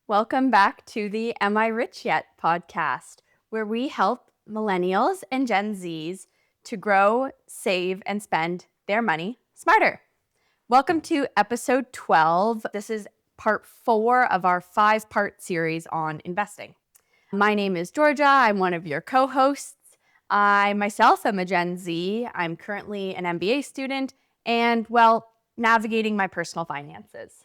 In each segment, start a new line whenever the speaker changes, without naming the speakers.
Welcome back to the Am I Rich Yet podcast, where we help millennials and Gen Zs to grow, save, and spend their money smarter. Welcome to episode 12. This is part 4 of our 5-part series on investing. My name is Georgia. I'm one of your co-hosts. I myself am a Gen Z. I'm currently an MBA student and, navigating my personal finances.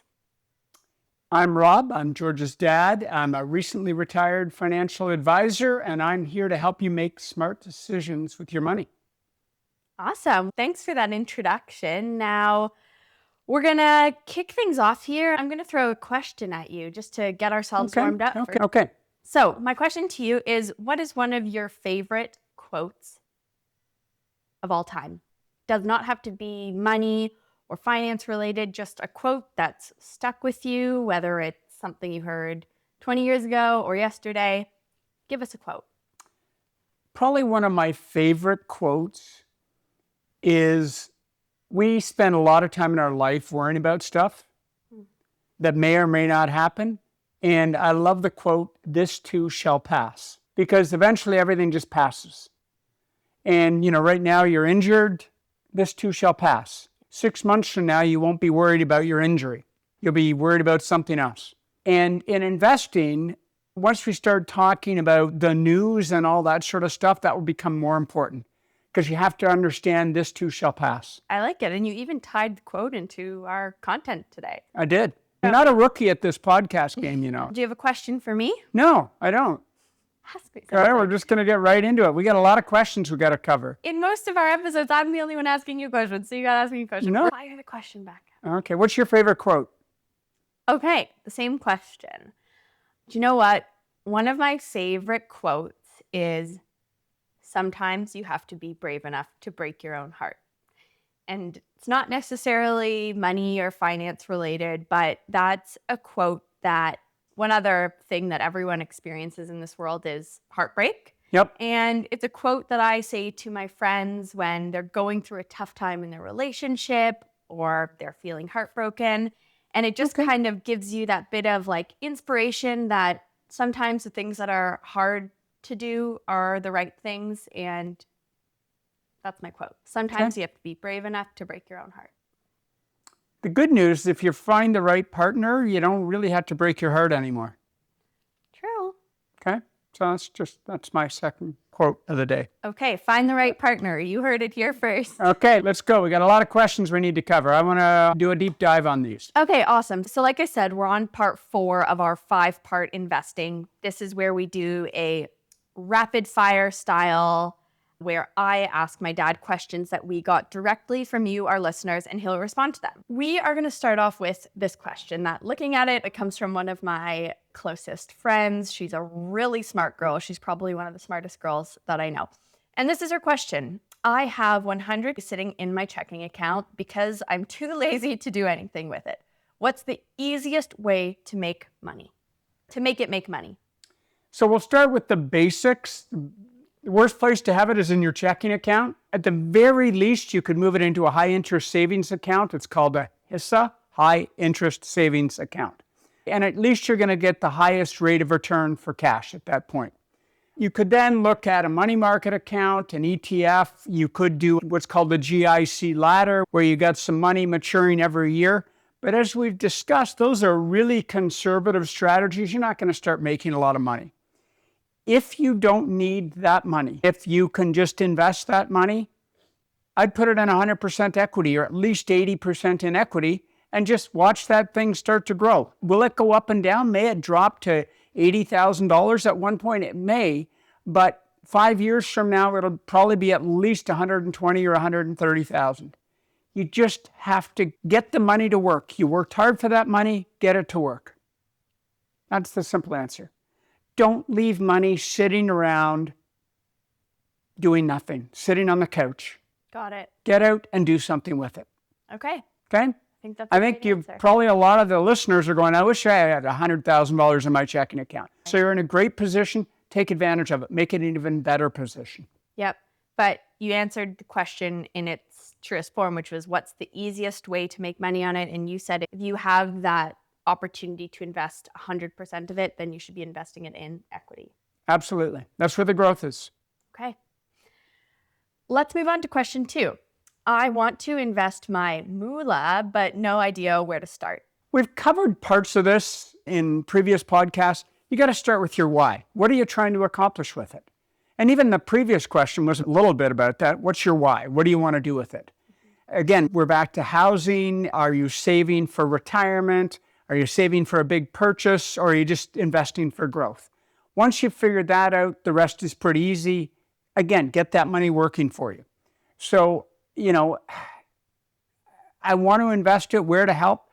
I'm Rob. I'm Georgia's dad. I'm a recently retired financial advisor, and I'm here to help you make smart decisions with your money.
Awesome. Thanks for that introduction. Now, we're going to kick things off here. I'm going to throw a question at you just to get ourselves warmed up.
Okay.
So my question to you is, what is one of your favorite quotes of all time? Does not have to be money or finance related, just a quote that's stuck with you, whether it's something you heard 20 years ago or yesterday. Give us a quote.
Probably one of my favorite quotes is, we spend a lot of time in our life worrying about stuff that may or may not happen. And I love the quote, "This too shall pass," because eventually everything just passes. And, right now you're injured. This too shall pass. 6 months from now, you won't be worried about your injury. You'll be worried about something else. And in investing, once we start talking about the news and all that sort of stuff, that will become more important because you have to understand this too shall pass.
I like it. And you even tied the quote into our content today.
I did. I'm not a rookie at this podcast game,
Do you have a question for me?
No, I don't.
Ask me
All right, we're just going to get right into it. We got a lot of questions we got to cover.
In most of our episodes, I'm the only one asking you questions, so you got to ask me a question.
No.
Fire the question back.
Okay, what's your favorite quote?
Okay, the same question. Do you know what? One of my favorite quotes is, "Sometimes you have to be brave enough to break your own heart." And it's not necessarily money or finance related, but that's a quote that one other thing that everyone experiences in this world is heartbreak.
Yep.
And it's a quote that I say to my friends when they're going through a tough time in their relationship or they're feeling heartbroken. And it just kind of gives you that bit of inspiration that sometimes the things that are hard to do are the right things. And that's my quote. Sometimes you have to be brave enough to break your own heart.
The good news is if you find the right partner, you don't really have to break your heart anymore.
True.
Okay? So that's my second quote of the day.
Okay, find the right partner. You heard it here first.
Okay, let's go. We got a lot of questions we need to cover. I want to do a deep dive on these.
Okay, awesome. So like I said, we're on part 4 of our 5-part investing. This is where we do a rapid fire style where I ask my dad questions that we got directly from you, our listeners, and he'll respond to them. We are going to start off with this question that, looking at it, it comes from one of my closest friends. She's a really smart girl. She's probably one of the smartest girls that I know. And this is her question. "I have $100 sitting in my checking account because I'm too lazy to do anything with it. What's the easiest way to make money? To make it make money?"
So we'll start with the basics. The worst place to have it is in your checking account. At the very least, you could move it into a high-interest savings account. It's called a HISA, high-interest savings account. And at least you're going to get the highest rate of return for cash at that point. You could then look at a money market account, an ETF. You could do what's called the GIC ladder, where you got some money maturing every year. But as we've discussed, those are really conservative strategies. You're not going to start making a lot of money. If you don't need that money, if you can just invest that money, I'd put it in 100% equity or at least 80% in equity and just watch that thing start to grow. Will it go up and down? May it drop to $80,000 at one point? It may, but 5 years from now, it'll probably be at least 120 or 130,000. You just have to get the money to work. You worked hard for that money, get it to work. That's the simple answer. Don't leave money sitting around doing nothing, sitting on the couch.
Got it.
Get out and do something with it.
Okay.
Okay? I think you probably, a lot of the listeners are going, "I wish I had $100,000 in my checking account." So you're in a great position. Take advantage of it. Make it an even better position.
Yep. But you answered the question in its truest form, which was, what's the easiest way to make money on it? And you said if you have that opportunity to invest 100% of it, then you should be investing it in equity.
Absolutely. That's where the growth is.
Okay. Let's move on to question 2. I want to invest my moolah, but no idea where to start.
We've covered parts of this in previous podcasts. You got to start with your why. What are you trying to accomplish with it? And even the previous question was a little bit about that. What's your why? What do you want to do with it? Again, we're back to housing. Are you saving for retirement? Are you saving for a big purchase? Or are you just investing for growth? Once you've figured that out, the rest is pretty easy. Again, get that money working for you. So, I want to invest it. Where to help?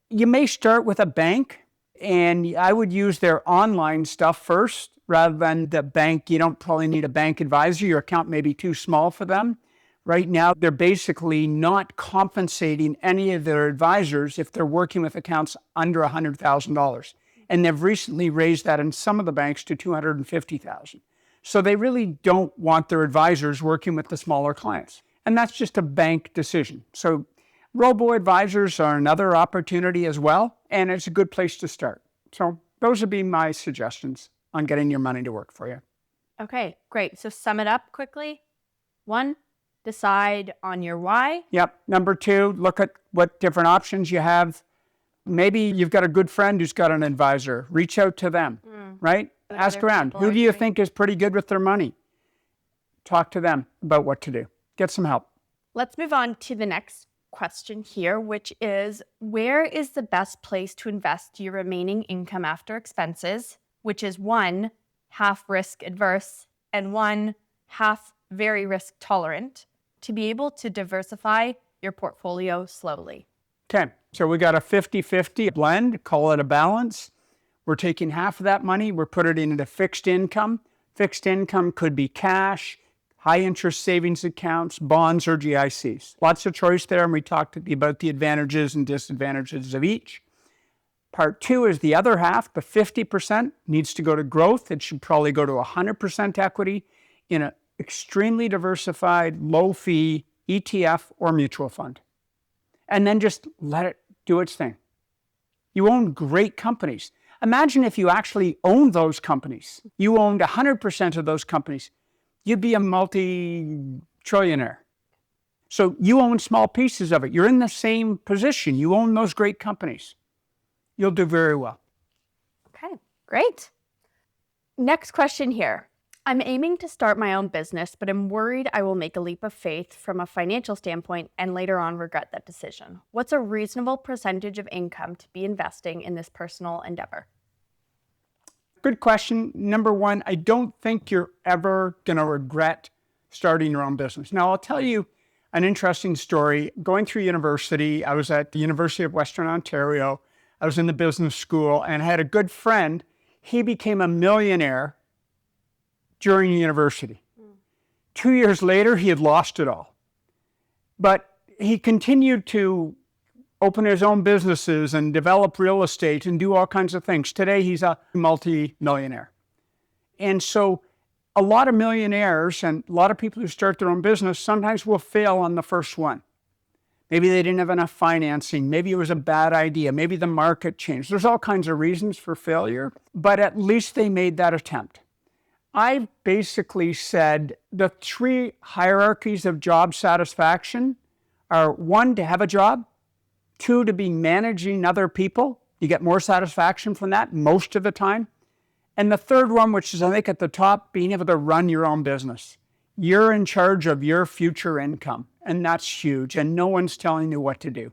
You may start with a bank, and I would use their online stuff first rather than the bank. You don't probably need a bank advisor. Your account may be too small for them. Right now, they're basically not compensating any of their advisors if they're working with accounts under $100,000. And they've recently raised that in some of the banks to $250,000. So they really don't want their advisors working with the smaller clients. And that's just a bank decision. So robo-advisors are another opportunity as well, and it's a good place to start. So those would be my suggestions on getting your money to work for you.
Okay, great. So sum it up quickly. 1, decide on your why.
Yep. Number 2, look at what different options you have. Maybe you've got a good friend who's got an advisor. Reach out to them, right? Ask around. Who do you think is pretty good with their money? Talk to them about what to do. Get some help.
Let's move on to the next question here, which is, where is the best place to invest your remaining income after expenses, which is 1, half risk adverse, and 1, half very risk tolerant, to be able to diversify your portfolio slowly?
Okay, so we got a 50-50 blend, call it a balance. We're taking half of that money, we're putting it into fixed income. Fixed income could be cash, high interest savings accounts, bonds, or GICs. Lots of choice there, and we talked about the advantages and disadvantages of each. Part 2 is the other half. The 50% needs to go to growth. It should probably go to 100% equity in an extremely diversified, low-fee ETF or mutual fund. And then just let it do its thing. You own great companies. Imagine if you actually owned those companies. You owned 100% of those companies. You'd be a multi-trillionaire. So you own small pieces of it. You're in the same position. You own those great companies. You'll do very well.
Okay, great. Next question here. I'm aiming to start my own business, but I'm worried I will make a leap of faith from a financial standpoint and later on regret that decision. What's a reasonable percentage of income to be investing in this personal endeavor?
Good question. Number 1, I don't think you're ever going to regret starting your own business. Now, I'll tell you an interesting story. Going through university, I was at the University of Western Ontario. I was in the business school, and I had a good friend. He became a millionaire during university. 2 years later, he had lost it all. But he continued to open his own businesses and develop real estate and do all kinds of things. Today, he's a multi-millionaire. And so a lot of millionaires and a lot of people who start their own business sometimes will fail on the first one. Maybe they didn't have enough financing. Maybe it was a bad idea. Maybe the market changed. There's all kinds of reasons for failure, but at least they made that attempt. I basically said the 3 hierarchies of job satisfaction are 1, to have a job, 2, to be managing other people. You get more satisfaction from that most of the time. And the third one, which is I think at the top, being able to run your own business. You're in charge of your future income, and that's huge, and no one's telling you what to do.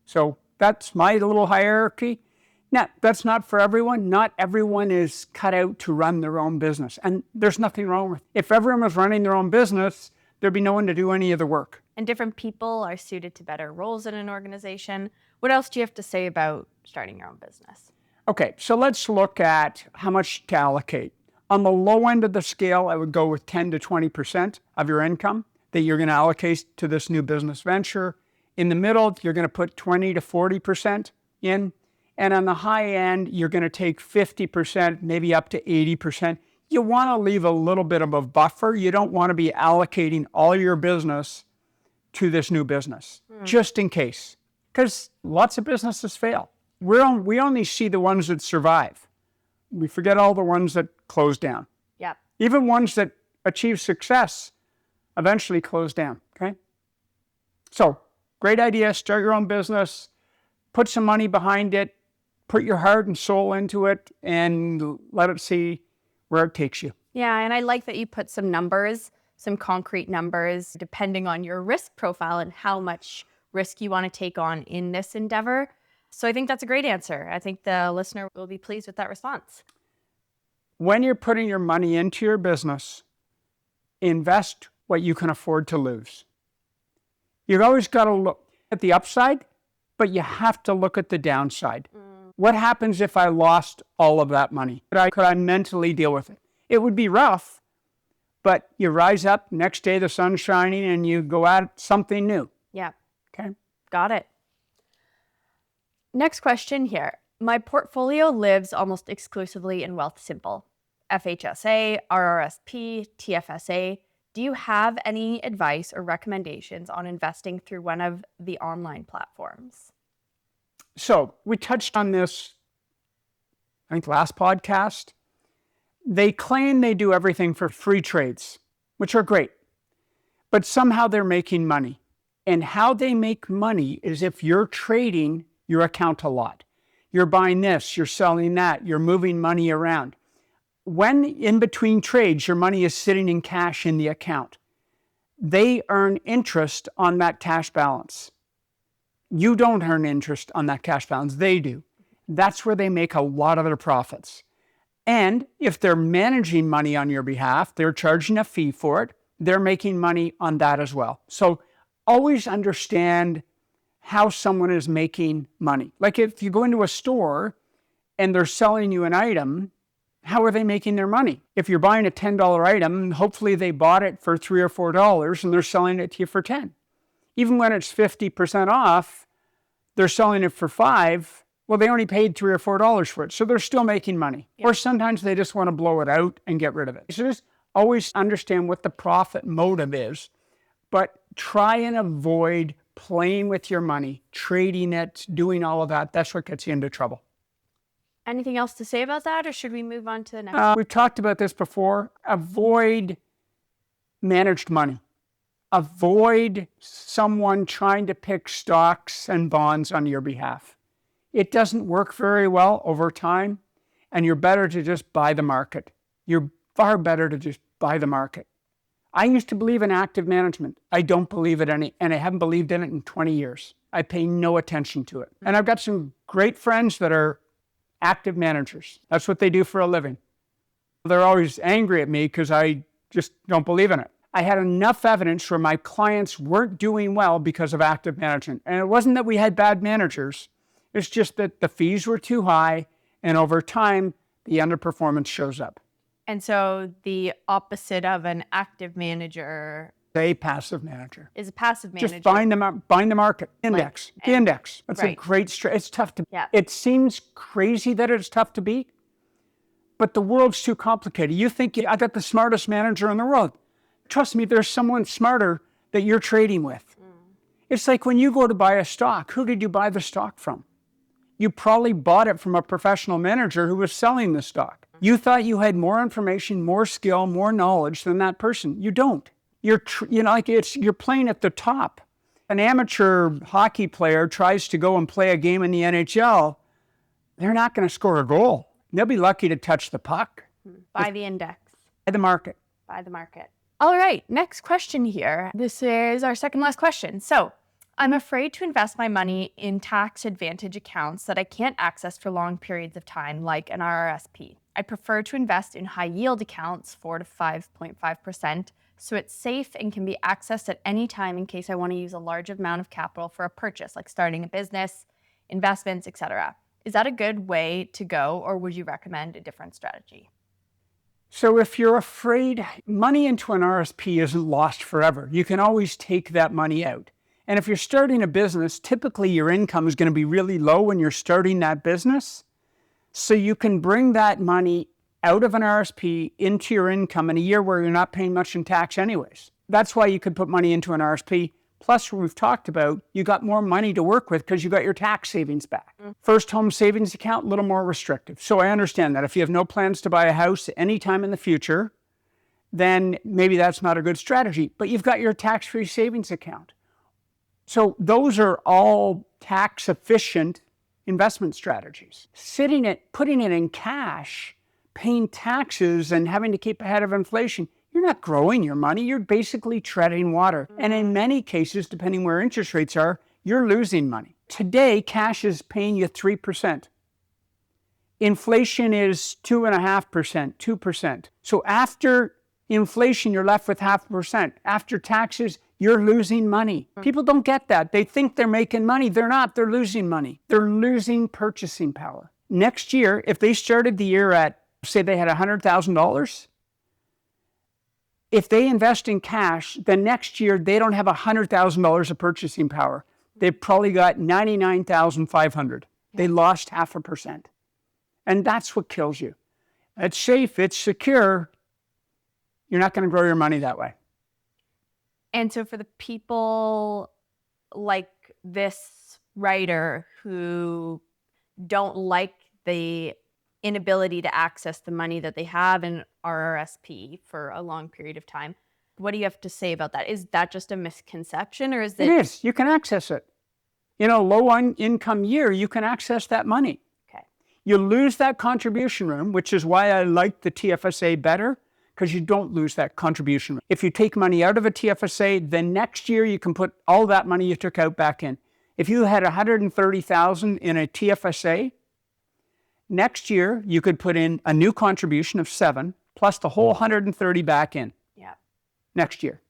So that's my little hierarchy. Now, that's not for everyone. Not everyone is cut out to run their own business, and there's nothing wrong with it. If everyone was running their own business, there'd be no one to do any of the work.
And different people are suited to better roles in an organization. What else do you have to say about starting your own business?
Okay, so let's look at how much to allocate. On the low end of the scale, I would go with 10 to 20% of your income that you're going to allocate to this new business venture. In the middle, you're going to put 20 to 40% in. And on the high end, you're going to take 50%, maybe up to 80%. You want to leave a little bit of a buffer. You don't want to be allocating all your business to this new business, just in case. Because lots of businesses fail. We only see the ones that survive. We forget all the ones that close down.
Yep.
Even ones that achieve success eventually close down, okay? So, great idea, start your own business, put some money behind it, put your heart and soul into it, and let it see where it takes you.
Yeah, and I like that you put some numbers, some concrete numbers, depending on your risk profile and how much risk you want to take on in this endeavor. So I think that's a great answer. I think the listener will be pleased with that response.
When you're putting your money into your business, invest what you can afford to lose. You've always got to look at the upside, but you have to look at the downside. What happens if I lost all of that money? Could I mentally deal with it? It would be rough, but you rise up, next day the sun's shining, and you go at something new.
Yeah.
Okay.
Got it. Next question here. My portfolio lives almost exclusively in Wealthsimple, FHSA, RRSP, TFSA. Do you have any advice or recommendations on investing through one of the online platforms?
So we touched on this, I think, last podcast. They claim they do everything for free trades, which are great, but somehow they're making money. And how they make money is if you're trading your account a lot. You're buying this, you're selling that, you're moving money around. When in between trades, your money is sitting in cash in the account, they earn interest on that cash balance. You don't earn interest on that cash balance, they do. That's where they make a lot of their profits. And if they're managing money on your behalf, they're charging a fee for it, they're making money on that as well. So always understand how someone is making money. Like if you go into a store and they're selling you an item, how are they making their money? If you're buying a $10 item, hopefully they bought it for $3 or $4 and they're selling it to you for 10. Even when it's 50% off, they're selling it for $5. Well, they only paid $3 or $4 for it. So they're still making money. Yeah. Or sometimes they just want to blow it out and get rid of it. So just always understand what the profit motive is, but try and avoid playing with your money, trading it, doing all of that. That's what gets you into trouble.
Anything else to say about that, or should we move on to the next?
We've talked about this before. Avoid managed money. Avoid someone trying to pick stocks and bonds on your behalf. It doesn't work very well over time, and you're better to just buy the market. You're far better to just buy the market. I used to believe in active management. I don't believe it and I haven't believed in it in 20 years. I pay no attention to it. And I've got some great friends that are active managers. That's what they do for a living. They're always angry at me because I just don't believe in it. I had enough evidence where my clients weren't doing well because of active management. And it wasn't that we had bad managers. It's just that the fees were too high, and over time, the underperformance shows up.
And so the opposite of an active manager
A passive manager
is a passive manager.
Just buying the market index. The index. That's
right.
a great strategy. It's tough to.
Yeah.
It seems crazy that it's tough to beat, but the world's too complicated. You think I got the smartest manager in the world. Trust me, there's someone smarter that you're trading with. It's like when you go to buy a stock. Who did you buy the stock from? You probably bought it from a professional manager who was selling the stock. You thought you had more information, more skill, more knowledge than that person. You don't. You're playing at the top. An amateur hockey player tries to go and play a game in the NHL. They're not going to score a goal. They'll be lucky to touch the puck.
Buy the index.
Buy the market.
Buy the market. All right, next question here. This is our second last question. So, I'm afraid to invest my money in tax advantage accounts that I can't access for long periods of time, like an RRSP. I prefer to invest in high yield accounts, 4 to 5.5%, so it's safe and can be accessed at any time in case I want to use a large amount of capital for a purchase, like starting a business, investments, etc. Is that a good way to go, or would you recommend a different strategy?
So if you're afraid, money into an RSP isn't lost forever. You can always take that money out. And if you're starting a business, typically your income is going to be really low when you're starting that business. So you can bring that money out of an RSP into your income in a year where you're not paying much in tax anyways. That's why you could put money into an RSP, Plus, we've talked about, you got more money to work with because you got your tax savings back. First home savings account, a little more restrictive. So I understand that if you have no plans to buy a house anytime in the future, then maybe that's not a good strategy. But you've got your tax-free savings account. So those are all tax efficient investment strategies. Putting it in cash, paying taxes and having to keep ahead of inflation, you're not growing your money, you're basically treading water. And in many cases, depending where interest rates are, you're losing money. Today, cash is paying you 3%. Inflation is 2.5%, 2%. So after inflation, you're left with 0.5%. After taxes, you're losing money. People don't get that. They think they're making money. They're not. They're losing money. They're losing purchasing power. Next year, if they started the year at, say they had $100,000, if they invest in cash, the next year they don't have $100,000 of purchasing power. They've probably got $99,500. They lost 0.5%. And that's what kills you. It's safe, it's secure. You're not going to grow your money that way.
And so for the people like this writer who don't like the inability to access the money that they have in RRSP for a long period of time, what do you have to say about that? Is that just a misconception, or is it?
It is. You can access it. In a low income year, you can access that money.
Okay.
You lose that contribution room, which is why I like the TFSA better, because you don't lose that contribution room. If you take money out of a TFSA, then next year you can put all that money you took out back in. If you had $130,000 in a TFSA, next year you could put in a new contribution of $7 plus the whole $130 back in.
Yeah.
Next year.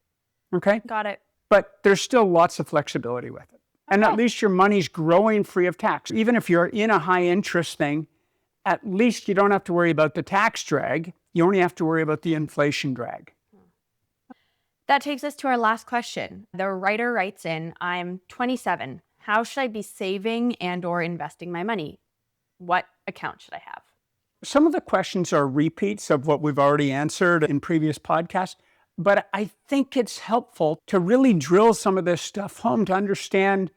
Okay?
Got it.
But there's still lots of flexibility with it. And at least your money's growing free of tax. Even if you're in a high interest thing, at least you don't have to worry about the tax drag. You only have to worry about the inflation drag.
That takes us to our last question. The writer writes in, I'm 27. How should I be saving and or investing my money? What account should I have?
Some of the questions are repeats of what we've already answered in previous podcasts, but I think it's helpful to really drill some of this stuff home to understand,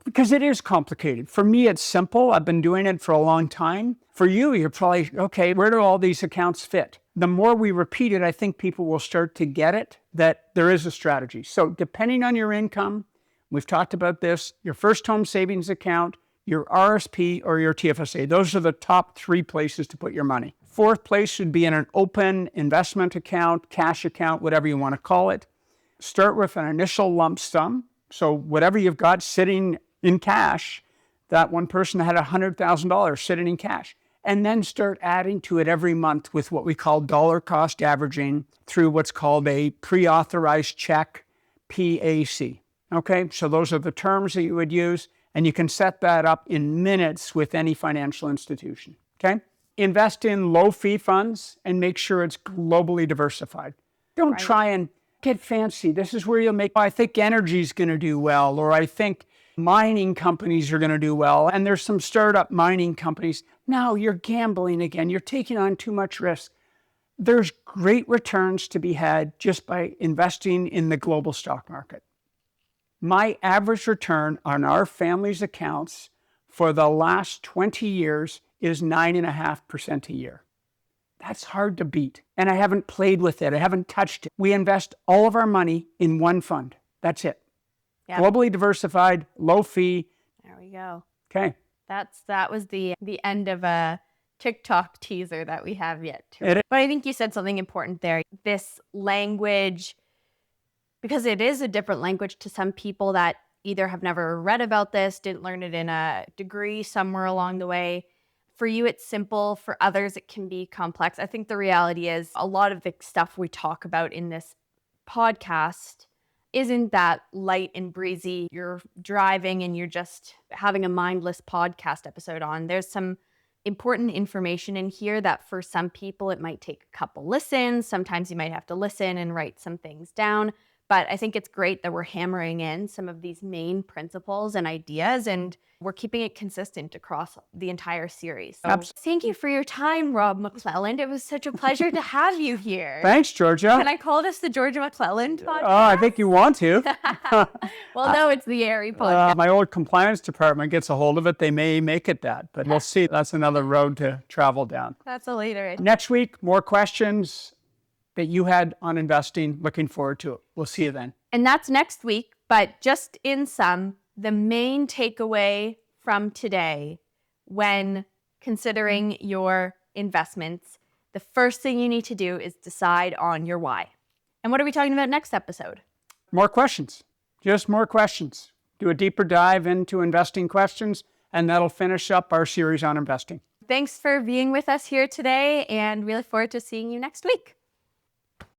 because it is complicated. For me, it's simple. I've been doing it for a long time. For you, you're probably, okay, where do all these accounts fit? The more we repeat it, I think people will start to get it, that there is a strategy. So depending on your income, we've talked about this, your first home savings account, your RSP, or your TFSA. Those are the top 3 places to put your money. Fourth place would be in an open investment account, cash account, whatever you want to call it. Start with an initial lump sum. So whatever you've got sitting in cash, that one person had $100,000 sitting in cash. And then start adding to it every month with what we call dollar cost averaging through what's called a pre-authorized check, PAC. Okay, so those are the terms that you would use, and you can set that up in minutes with any financial institution. Okay, invest in low fee funds and make sure it's globally diversified. Don't try and get fancy. This is where you'll make, I think energy is going to do well, or I think mining companies are going to do well, and there's some startup mining companies. Now you're gambling again. You're taking on too much risk. There's great returns to be had just by investing in the global stock market. My average return on our family's accounts for the last 20 years is 9.5% a year. That's hard to beat. And I haven't played with it. I haven't touched it. We invest all of our money in one fund. That's it. Yep. Globally diversified, low fee.
There we go.
Okay.
That was the end of a TikTok teaser that we have yet to. But I think you said something important there. This language, because it is a different language to some people that either have never read about this, didn't learn it in a degree somewhere along the way. For you, it's simple. For others, it can be complex. I think the reality is a lot of the stuff we talk about in this podcast isn't that light and breezy. You're driving and you're just having a mindless podcast episode on. There's some important information in here that for some people, it might take a couple listens. Sometimes you might have to listen and write some things down. But I think it's great that we're hammering in some of these main principles and ideas, and we're keeping it consistent across the entire series. So thank you for your time, Rob McClelland. It was such a pleasure to have you here.
Thanks, Georgia.
Can I call this the Georgia McClelland podcast?
Oh, I think you want to.
Well, no, it's the Airy podcast.
My old compliance department gets a hold of it. They may make it that, but we'll see. That's another road to travel down.
That's a later.
Next week, more questions that you had on investing. Looking forward to it. We'll see you then.
And that's next week. But just in sum, the main takeaway from today when considering your investments, the first thing you need to do is decide on your why. And what are we talking about next episode?
More questions. Just more questions. Do a deeper dive into investing questions, and that'll finish up our series on investing.
Thanks for being with us here today, and we look forward to seeing you next week.